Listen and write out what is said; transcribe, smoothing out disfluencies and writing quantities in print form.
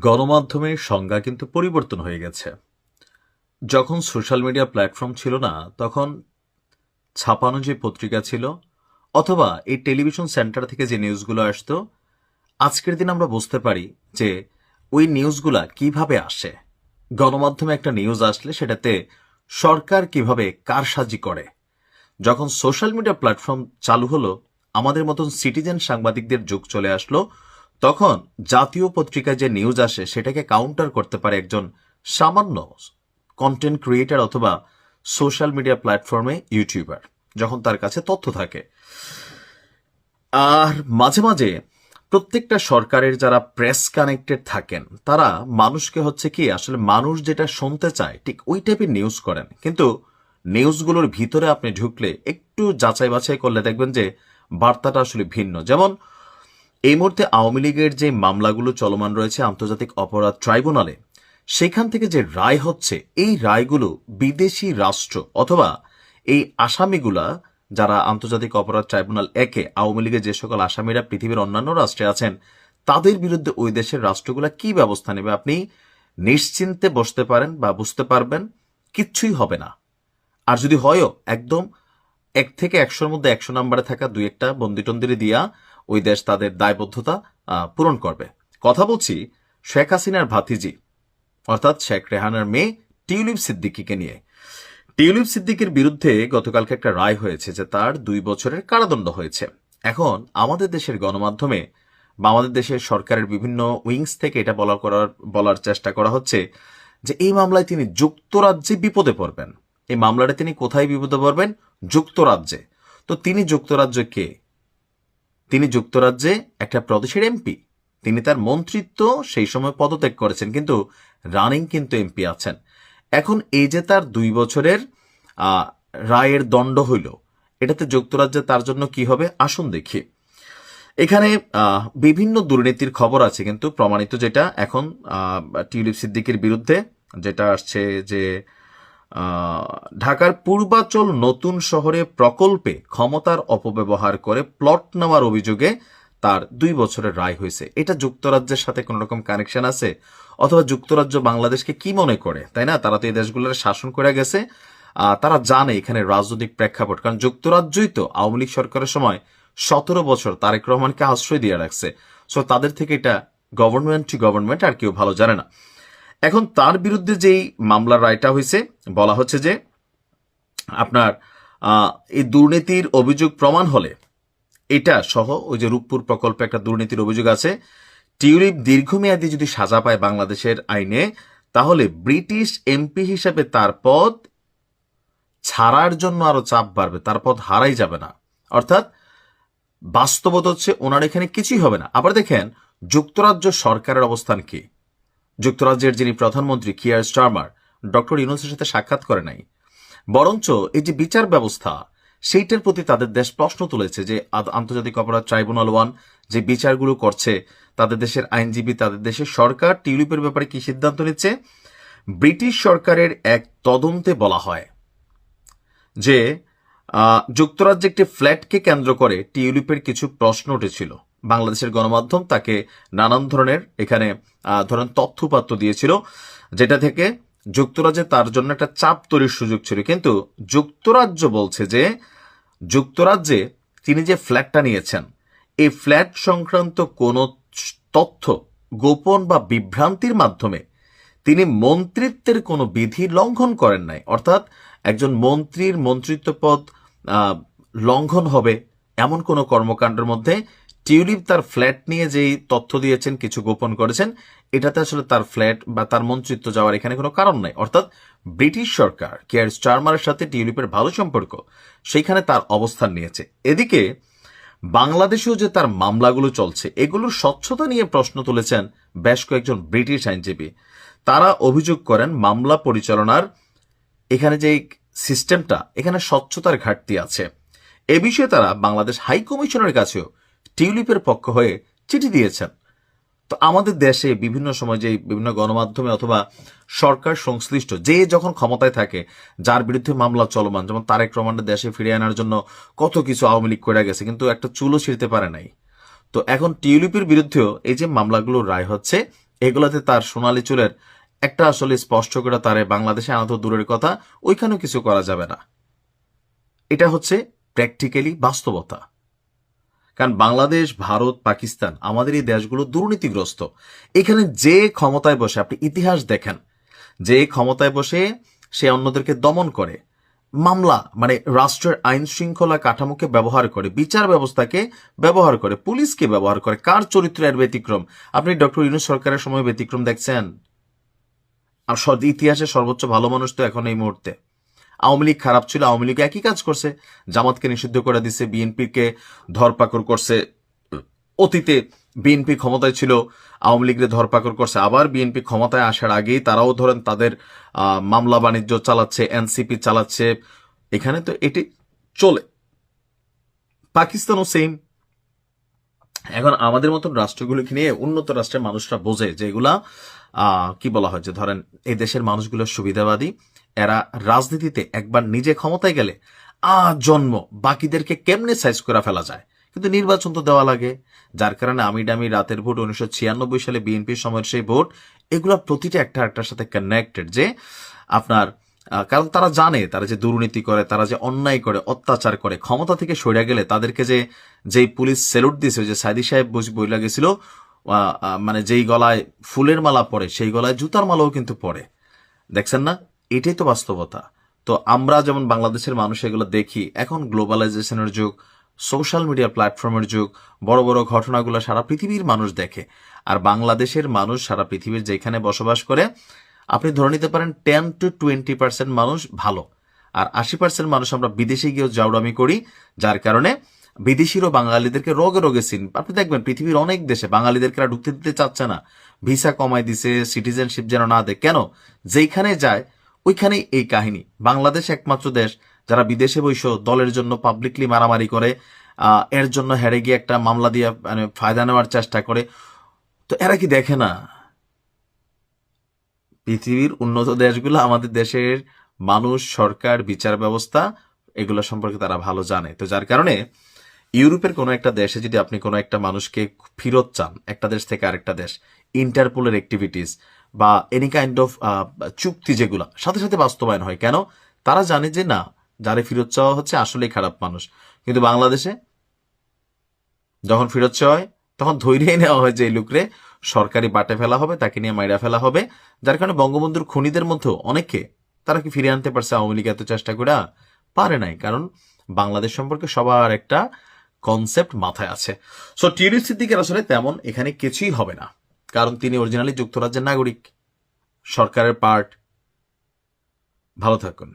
গণমাধ্যমের সংজ্ঞা কিন্তু পরিবর্তন হয়ে গেছে। যখন সোশ্যাল মিডিয়া প্ল্যাটফর্ম ছিল না, তখন ছাপানো যে পত্রিকা ছিল অথবা এই টেলিভিশন সেন্টার থেকে যে নিউজগুলো আসতো, আজকের দিন আমরা বুঝতে পারি যে ওই নিউজগুলা কিভাবে আসে। গণমাধ্যমে একটা নিউজ আসলে সেটাতে সরকার কিভাবে কারসাজি করে। যখন সোশ্যাল মিডিয়া প্ল্যাটফর্ম চালু হলো, আমাদের মতন সিটিজেন সাংবাদিকদের যুগ চলে আসলো, তখন জাতীয় পত্রিকায় যে নিউজ আসে সেটাকে কাউন্টার করতে পারে একজন সামান্য কন্টেন্ট ক্রিয়েটার অথবা সোশ্যাল মিডিয়া প্ল্যাটফর্মে ইউটিউবার, যখন তার কাছে তথ্য থাকে। আর মাঝে মাঝে প্রত্যেকটা সরকারের যারা প্রেস কানেক্টেড থাকেন, তারা মানুষকে হচ্ছে কি আসলে মানুষ যেটা শুনতে চায় ঠিক ওই টাইপের নিউজ করেন, কিন্তু নিউজগুলোর ভিতরে আপনি ঢুকলে একটু যাচাই বাছাই করলে দেখবেন যে বার্তাটা আসলে ভিন্ন। যেমন এই মুহূর্তে আওয়ামী লীগের যে মামলাগুলো চলমান রয়েছে আন্তর্জাতিক অপরাধ ট্রাইব্যুনালে, সেখান থেকে যে রায় হচ্ছে, এই রায়গুলো বিদেশি রাষ্ট্র অথবা এই আসামিগুলা যারা আন্তর্জাতিক অপরাধ ট্রাইব্যুনাল একে আওয়ামী লীগের যে সকল আসামিরা পৃথিবীর অন্যান্য রাষ্ট্রে আছেন, তাদের বিরুদ্ধে ওই দেশের রাষ্ট্রগুলা কি ব্যবস্থা নেবে আপনি নিশ্চিন্তে বসতে পারেন বা বুঝতে পারবেন কিচ্ছুই হবে না। আর যদি হয়ও, একদম 1 থেকে 100-র মধ্যে 100 নম্বরে থাকা দুই একটা বন্দি টন্দিরে দিয়া ওই দেশ তাদের দায়বদ্ধতা পূরণ করবে। কথা বলছি শেখ হাসিনার ভাতিজি অর্থাৎ শেখ রেহানার মেয়ে টিউলিপ সিদ্দিকীকে নিয়ে। টিউলিপ সিদ্দিকের বিরুদ্ধে গতকালকে একটা রায় হয়েছে যে তার 2 বছরের কারাদণ্ড হয়েছে। এখন আমাদের দেশের গণমাধ্যমে বা আমাদের দেশের সরকারের বিভিন্ন উইংস থেকে এটা বলার চেষ্টা করা হচ্ছে যে এই মামলায় তিনি যুক্তরাজ্যে বিপদে পড়বেন। এই মামলাটা তিনি কোথায় বিপদে পড়বেন? যুক্তরাজ্যে। তো তিনি যুক্তরাজ্য কে? তিনি যুক্তরাজ্যে একটা প্রদেশের এমপি। তিনি তার মন্ত্রিত্ব সেই সময় পদত্যাগ করেছেন, কিন্তু রানিং কিন্তু এমপি আছেন। এখন এই যে তার 2 বছরের রায়ের দণ্ড হইল, এটাতে যুক্তরাজ্যে তার জন্য কি হবে আসুন দেখি। এখানে বিভিন্ন দুর্নীতির খবর আছে, কিন্তু প্রমাণিত যেটা এখন টিউলিপ সিদ্দিকের বিরুদ্ধে যেটা আসছে যে ঢাকার পূর্বাচল নতুন শহরে প্রকল্পে ক্ষমতার অপব্যবহার করে প্লট নেওয়ার অভিযোগে তার 2 বছরের রায় হয়েছে। এটা যুক্তরাজ্যের সাথে কোন রকম কানেকশন আছে? অথবা যুক্তরাজ্য বাংলাদেশকে কি মনে করে, তাই না? তারা তো এই দেশগুলোর শাসন করে গেছে, তারা জানে এখানে রাজনৈতিক প্রেক্ষাপট, কারণ যুক্তরাজ্যই তো আওয়ামী লীগ সরকারের সময় 17 বছর তারেক রহমানকে আশ্রয় দিয়ে রাখছে। সো তাদের থেকে এটা গভর্নমেন্ট টু গভর্নমেন্ট আর কেউ ভালো জানে না। এখন তার বিরুদ্ধে যেই মামলার রায়টা হয়েছে, বলা হচ্ছে যে আপনার এই দুর্নীতির অভিযোগ প্রমাণ হলে, এটা সহ ওই যে রূপপুর প্রকল্পে একটা দুর্নীতির অভিযোগ আছে, টিউলিপ দীর্ঘমেয়াদী যদি সাজা পায় বাংলাদেশের আইনে, তাহলে ব্রিটিশ এমপি হিসেবে তার পদ ছাড়ার জন্য আরো চাপ বাড়বে, তার পদ হারাই যাবে না। অর্থাৎ বাস্তবতা হচ্ছে ওনার এখানে কিছুই হবে না। আবার দেখেন যুক্তরাজ্য সরকারের অবস্থান কি? যুক্তরাজ্যের যিনি প্রধানমন্ত্রী কিয়ার স্টারমার ডক্টর ইউনূসের সাথে সাক্ষাৎ করে নাই, বরঞ্চ এই যে বিচার ব্যবস্থা, সেইটার প্রতি তাদের দেশ প্রশ্ন তুলেছে যে আন্তর্জাতিক অপরাধ ট্রাইব্যুনাল 1 যে বিচারগুলো করছে, তাদের দেশের আইনজীবী, তাদের দেশের সরকার টিউলিপের ব্যাপারে কি সিদ্ধান্ত নিচ্ছে। ব্রিটিশ সরকারের এক তদন্তে বলা হয় যে যুক্তরাজ্যে একটি ফ্ল্যাটকে কেন্দ্র করে টিউলিপের কিছু প্রশ্ন উঠেছিল। বাংলাদেশের গণমাধ্যম তাকে নানান ধরনের এখানে ধরেন তথ্যপাত্র দিয়েছিল, যেটা থেকে যুক্তরাজ্যে তার জন্য একটা চাপ তৈরির সুযোগ ছিল। কিন্তু যুক্তরাজ্য বলছে যে যুক্তরাজ্যে তিনি যে ফ্ল্যাটটা নিয়েছেন, এই ফ্ল্যাট সংক্রান্ত কোনো তথ্য গোপন বা বিভ্রান্তির মাধ্যমে তিনি মন্ত্রিত্বের কোনো বিধি লঙ্ঘন করেন নাই। অর্থাৎ একজন মন্ত্রীর মন্ত্রিত্ব পদ লঙ্ঘন হবে এমন কোনো কর্মকাণ্ডের মধ্যে টিউলিপ তার ফ্ল্যাট নিয়ে যেই তথ্য দিয়েছেন, কিছু গোপন করেছেন, এটাতে আসলে তার ফ্ল্যাট বা তার মন্ত্রিত্ব যাওয়ার এখানে কোনো কারণ নাই। অর্থাৎ ব্রিটিশ সরকার কিয়ার স্টারমারের সাথে টিউলিপের ভালো সম্পর্ক, সেইখানে তার অবস্থান নিয়েছে। এদিকে বাংলাদেশেও যে তার মামলাগুলো চলছে, এগুলোর স্বচ্ছতা নিয়ে প্রশ্ন তুলেছেন বেশ কয়েকজন ব্রিটিশ আইনজীবী। তারা অভিযোগ করেন মামলা পরিচালনার এখানে যে সিস্টেমটা, এখানে স্বচ্ছতার ঘাটতি আছে। এ বিষয়ে তারা বাংলাদেশ হাই কমিশনের কাছেও টিউলিপের পক্ষ হয়ে চিঠি দিয়েছেন। তো আমাদের দেশে বিভিন্ন সময় যে বিভিন্ন গণমাধ্যমে অথবা সরকার সংশ্লিষ্ট যে যখন ক্ষমতায় থাকে, যার বিরুদ্ধে মামলা চলমান, যেমন তারেক রহমানের দেশে ফিরিয়ে আনার জন্য কত কিছু আওয়ামী লীগ করে গেছে, কিন্তু একটা চুলও ছিঁড়তে পারে নাই। তো এখন টিউলিপের বিরুদ্ধেও এই যে মামলাগুলোর রায় হচ্ছে, এগুলাতে তার সোনালী চুলের একটা আসলে স্পষ্ট করে তারে বাংলাদেশে আনা তো দূরের কথা, ওইখানেও কিছু করা যাবে না। এটা হচ্ছে প্র্যাকটিক্যালি বাস্তবতা। কারণ বাংলাদেশ, ভারত, পাকিস্তান, আমাদের এই দেশগুলো দুর্নীতিগ্রস্ত। এখানে যে ক্ষমতায় বসে, আপনি ইতিহাস দেখেন, যে ক্ষমতায় বসে সে অন্যদেরকে দমন করে, মামলা মানে রাষ্ট্রের আইন শৃঙ্খলা কাঠামোকে ব্যবহার করে, বিচার ব্যবস্থাকে ব্যবহার করে, পুলিশকে ব্যবহার করে, কার চরিত্রের ব্যতিক্রম? আপনি ডক্টর ইউনূস সরকারের সময় ব্যতিক্রম দেখছেন? আর ইতিহাসের সর্বোচ্চ ভালো মানুষ তো এখন এই মুহূর্তে। আওয়ামী লীগ খারাপ ছিল, আওয়ামী লীগ একই কাজ করছে, জামাতকে নিষিদ্ধ করে দিছে, বিএনপিকে ধরপাকড় করছে। অতীতে বিএনপি ক্ষমতায় ছিল, আওয়ামী লীগের ধরপাকড় করছে, আবার বিএনপি ক্ষমতায় আসার আগেই তারাও ধরেন তাদের মামলা বাণিজ্য চালাচ্ছে, এনসিপি চালাচ্ছে। এখানে তো এটি চলে। পাকিস্তানও সেম। এখন আমাদের মতন রাষ্ট্রগুলোকে নিয়ে উন্নত রাষ্ট্রের মানুষরা বোঝে যে এগুলা কি বলা হয়, যে ধরেন এই দেশের মানুষগুলো সুবিধাবাদী, এরা রাজনীতিতে একবার নিজে ক্ষমতায় গেলে জন্ম বাকিদেরকে কেমনে সাইজ করে ফেলা যায়, কিন্তু নির্বাচন তো দেওয়া লাগে। যার কারণে আমি ডামি রাতের ভোট 1996 সালে বিএনপির সময়ের সেই ভোট, এগুলা প্রতিটা একটা একটার সাথে কানেক্টেড। যে আপনার কারণ তারা জানে তারা যে দুর্নীতি করে, তারা যে অন্যায় করে, অত্যাচার করে, ক্ষমতা থেকে সরে গেলে তাদেরকে যেই পুলিশ স্যালুট দিয়েছে, যে সাইদি সাহেব বইলা গেছিল, মানে যেই গলায় ফুলের মালা পরে সেই গলায় জুতার মালাও কিন্তু পরে। দেখছেন না? এটাই তো বাস্তবতা। তো আমরা যেমন বাংলাদেশের মানুষ এগুলো দেখি, এখন গ্লোবালাইজেশনের যুগ, সোশ্যাল মিডিয়া প্ল্যাটফর্মের যুগ, বড় বড় ঘটনাগুলো সারা পৃথিবীর মানুষ দেখে। আর বাংলাদেশের মানুষ সারা পৃথিবীর যেখানে বসবাস করে, আপনি ধরে নিতে পারেন 10 to 20% মানুষ ভালো, আর 80% মানুষ আমরা বিদেশে গিয়েও জাউরামি করি, যার কারণে বিদেশিরও বাঙালিদেরকে রোগে রোগে চিন। আপনি দেখবেন পৃথিবীর অনেক দেশে বাঙালিদেরকে ঢুকতে দিতে চাচ্ছে না, ভিসা কমাই দিছে, সিটিজেনশিপ যেন না দেয়। কেন? যেখানে যায় ওইখানেই এই কাহিনী। বাংলাদেশ একমাত্র দেশ যারা বিদেশে বৈশ দলের জন্য পাবলিকলি মারামারি করে, এর জন্য হেরে গিয়ে একটা মামলা দিয়ে মানে ফায়দা নেওয়ার চেষ্টা করে। তো এরা কি দেখে না পৃথিবীর উন্নত দেশগুলো আমাদের দেশের মানুষ, সরকার, বিচার ব্যবস্থা এগুলো সম্পর্কে তারা ভালো জানে। তো যার কারণে ইউরোপের কোনো একটা দেশে যদি আপনি কোনো একটা মানুষকে ফিরত চান একটা দেশ থেকে আরেকটা দেশ, ইন্টারপোলের অ্যাক্টিভিটিস বা এনি কাইন্ড অফ চুক্তি যেগুলো সাথে সাথে বাস্তবায়ন হয়। কেন? তারা জানে যে না, যারে ফিরত চাওয়া হচ্ছে আসলেই খারাপ মানুষ। কিন্তু বাংলাদেশে যখন ফিরত চাওয়া হয় তখন ধৈর্যই নেওয়া হয় যে এই লোকরে সরকারি বাটে ফেলা হবে, তাকে নিয়ে মাইরা ফেলা হবে। যার কারণে বঙ্গবন্ধুর খুনিদের মধ্যেও অনেকে, তারা কি ফিরিয়ে আনতে পারছে আওয়ামী লীগ এত চেষ্টা করে? পারে নাই। কারণ বাংলাদেশ সম্পর্কে সবার একটা কনসেপ্ট মাথায় আছে। সো টিউলিপ সিদ্দিকের আসলে তেমন এখানে কিছুই হবে না, কারণ তিনি অরিজিনালি যুক্তরাজ্যের নাগরিক, সরকারের পার্ট। ভালো থাকুন।